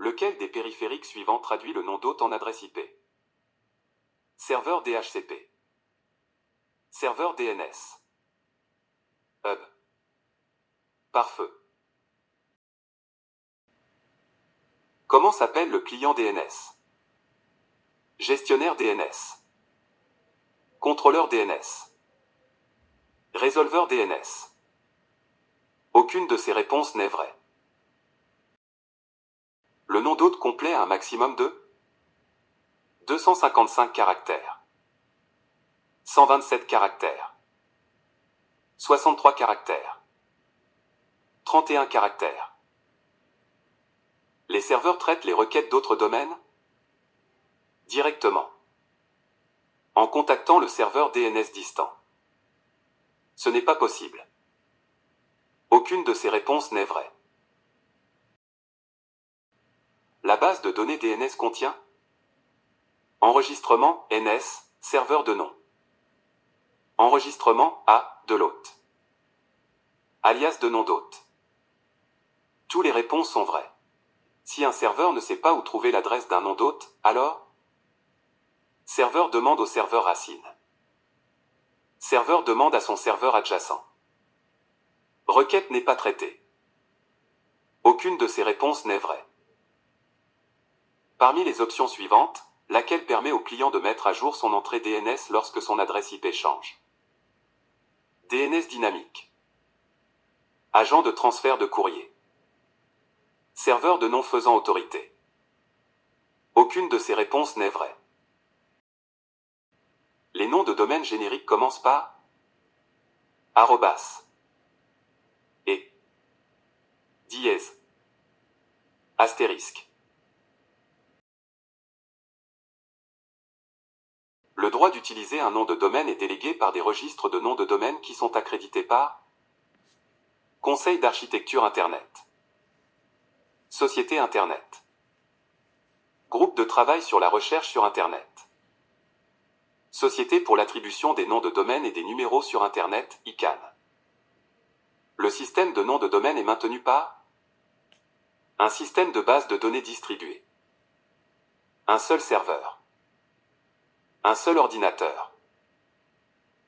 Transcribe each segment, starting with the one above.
Lequel des périphériques suivants traduit le nom d'hôte en adresse IP? Serveur DHCP. Serveur DNS. Hub. Pare-feu. Comment s'appelle le client DNS? Gestionnaire DNS. Contrôleur DNS. Résolveur DNS. Aucune de ces réponses n'est vraie. Le nom d'hôte complet a un maximum de 255 caractères, 127 caractères, 63 caractères, 31 caractères. Les serveurs traitent les requêtes d'autres domaines directement, en contactant le serveur DNS distant. Ce n'est pas possible. Aucune de ces réponses n'est vraie. La base de données DNS contient enregistrement NS, serveur de nom. Enregistrement A de l'hôte. Alias de nom d'hôte. Toutes les réponses sont vraies. Si un serveur ne sait pas où trouver l'adresse d'un nom d'hôte, alors serveur demande au serveur racine. Serveur demande à son serveur adjacent. Requête n'est pas traitée. Aucune de ces réponses n'est vraie. Parmi les options suivantes, laquelle permet au client de mettre à jour son entrée DNS lorsque son adresse IP change? DNS dynamique. Agent de transfert de courrier. Serveur de nom faisant autorité. Aucune de ces réponses n'est vraie. Les noms de domaine génériques commencent par arrobas et dièse astérisque. Le droit d'utiliser un nom de domaine est délégué par des registres de noms de domaine qui sont accrédités par Conseil d'architecture Internet, Société Internet, Groupe de travail sur la recherche sur Internet, Société pour l'attribution des noms de domaine et des numéros sur Internet, ICANN. Le système de noms de domaine est maintenu par un système de base de données distribué, un seul serveur, un seul ordinateur.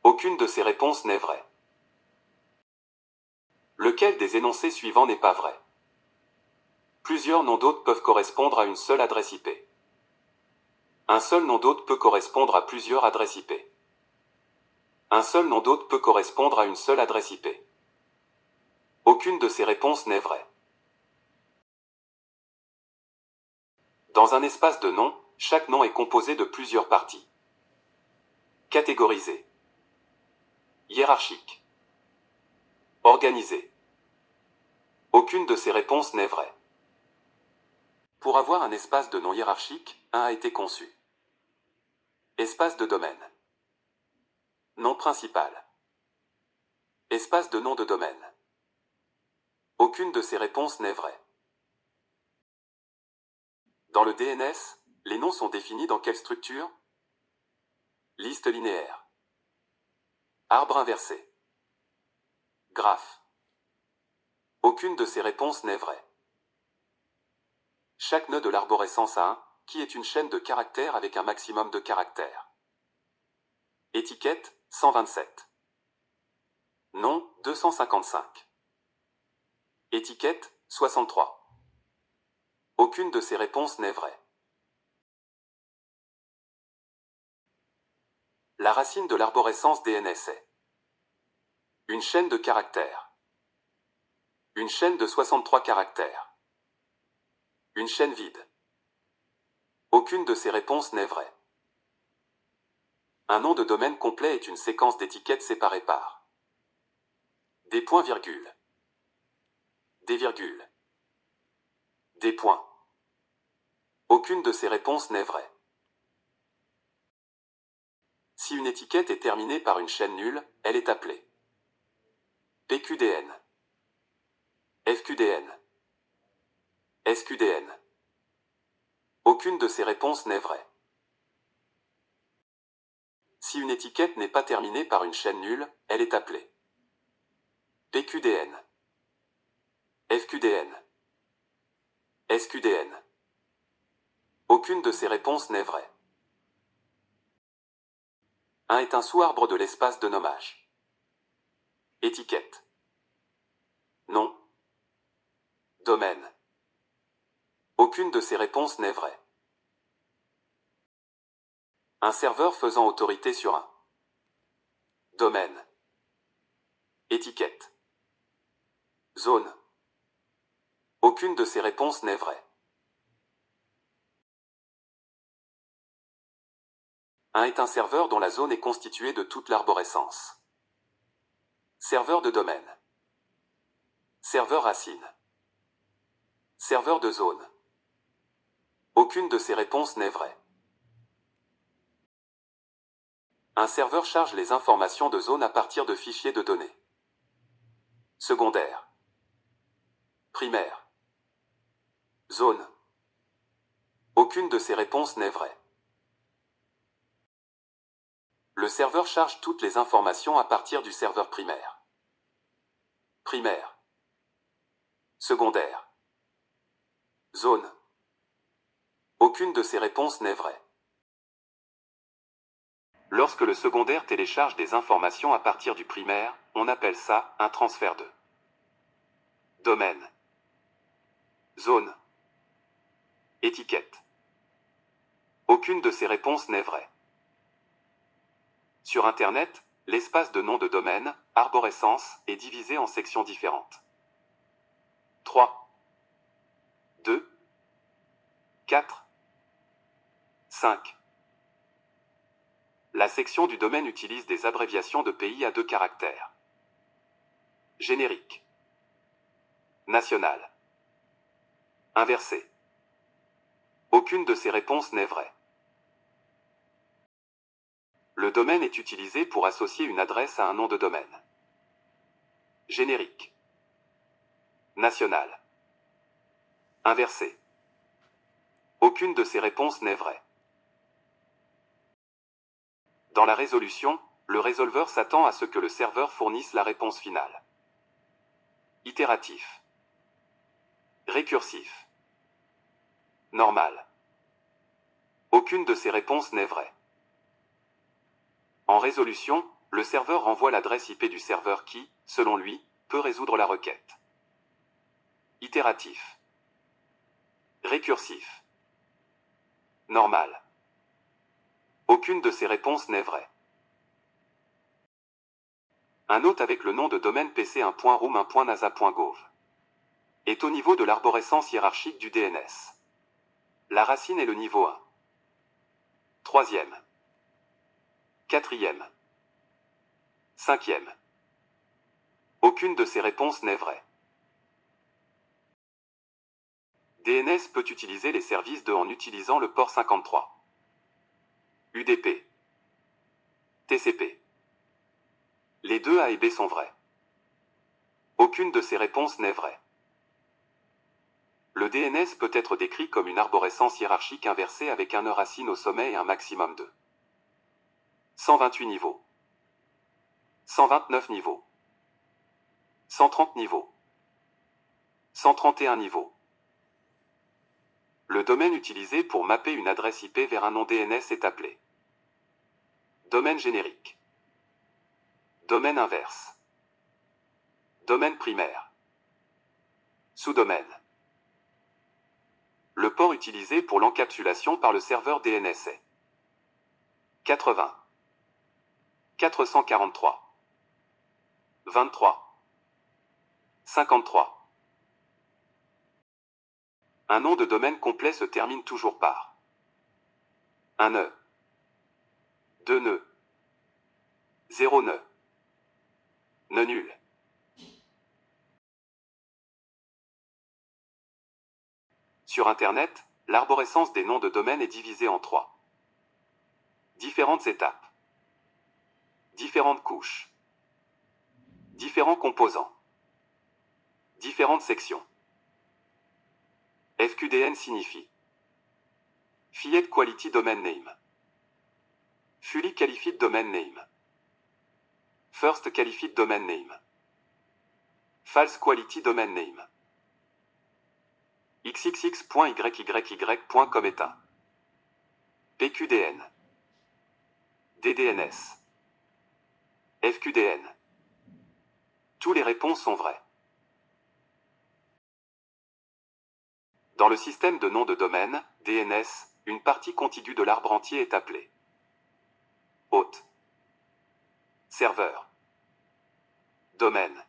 Aucune de ces réponses n'est vraie. Lequel des énoncés suivants n'est pas vrai? Plusieurs noms d'hôtes peuvent correspondre à une seule adresse IP. Un seul nom d'hôte peut correspondre à plusieurs adresses IP. Un seul nom d'hôte peut correspondre à une seule adresse IP. Aucune de ces réponses n'est vraie. Dans un espace de noms, chaque nom est composé de plusieurs parties. Catégorisé. Hiérarchique. Organisé. Aucune de ces réponses n'est vraie. Pour avoir un espace de nom hiérarchique, un a été conçu. Espace de domaine. Nom principal. Espace de nom de domaine. Aucune de ces réponses n'est vraie. Dans le DNS, les noms sont définis dans quelle structure? Liste linéaire. Arbre inversé. Graphe. Aucune de ces réponses n'est vraie. Chaque nœud de l'arborescence a un, qui est une chaîne de caractères avec un maximum de caractères. Étiquette, 127. Nom, 255. Étiquette, 63. Aucune de ces réponses n'est vraie. La racine de l'arborescence DNS est une chaîne de caractères. Une chaîne de 63 caractères. Une chaîne vide. Aucune de ces réponses n'est vraie. Un nom de domaine complet est une séquence d'étiquettes séparées par des points-virgules, des virgules, des points. Aucune de ces réponses n'est vraie. Si une étiquette est terminée par une chaîne nulle, elle est appelée PQDN, FQDN, SQDN. Aucune de ces réponses n'est vraie. Si une étiquette n'est pas terminée par une chaîne nulle, elle est appelée PQDN, FQDN, SQDN. Aucune de ces réponses n'est vraie. 1 est un sous-arbre de l'espace de nommage. Étiquette. Nom. Domaine. Aucune de ces réponses n'est vraie. Un serveur faisant autorité sur un domaine. Étiquette. Zone. Aucune de ces réponses n'est vraie. 1 est un serveur dont la zone est constituée de toute l'arborescence. Serveur de domaine. Serveur racine. Serveur de zone. Aucune de ces réponses n'est vraie. Un serveur charge les informations de zone à partir de fichiers de données. Secondaire. Primaire. Zone. Aucune de ces réponses n'est vraie. Le serveur charge toutes les informations à partir du serveur primaire. Primaire. Secondaire. Zone. Aucune de ces réponses n'est vraie. Lorsque le secondaire télécharge des informations à partir du primaire, on appelle ça un transfert de domaine. Zone. Étiquette. Aucune de ces réponses n'est vraie. Sur Internet, l'espace de nom de domaine, arborescence, est divisé en sections différentes. 3, 2, 4, 5. La section du domaine utilise des abréviations de pays à 2 caractères. Générique. National. Inversé. Aucune de ces réponses n'est vraie. Le domaine est utilisé pour associer une adresse à un nom de domaine. Générique. National. Inversé. Aucune de ces réponses n'est vraie. Dans la résolution, le résolveur s'attend à ce que le serveur fournisse la réponse finale. Itératif. Récursif. Normal. Aucune de ces réponses n'est vraie. En résolution, le serveur renvoie l'adresse IP du serveur qui, selon lui, peut résoudre la requête. Itératif. Récursif. Normal. Aucune de ces réponses n'est vraie. Un hôte avec le nom de domaine pc1.room1.nasa.gov est au niveau de l'arborescence hiérarchique du DNS. La racine est le niveau 1. Troisième. Quatrième. Cinquième. Aucune de ces réponses n'est vraie. DNS peut utiliser les services de en utilisant le port 53. UDP. TCP. Les deux A et B sont vrais. Aucune de ces réponses n'est vraie. Le DNS peut être décrit comme une arborescence hiérarchique inversée avec un nœud racine au sommet et un maximum de 128 niveaux, 129 niveaux, 130 niveaux, 131 niveaux. Le domaine utilisé pour mapper une adresse IP vers un nom DNS est appelé domaine générique, domaine inverse, domaine primaire, sous-domaine. Le port utilisé pour l'encapsulation par le serveur DNS est 80, 443, 23, 53. Un nom de domaine complet se termine toujours par un nœud, 2 nœuds, 0 nœud, nœud nul. Sur Internet, l'arborescence des noms de domaine est divisée en 3 différentes étapes, différentes couches, différents composants, différentes sections. FQDN signifie Fiat Quality Domain Name, Fully Qualified Domain Name, First Qualified Domain Name, False Quality Domain Name. xxx.yyyy.com est un PQDN, DDNS, FQDN. Toutes les réponses sont vraies. Dans le système de nom de domaine, DNS, une partie contiguë de l'arbre entier est appelée hôte, serveur, domaine.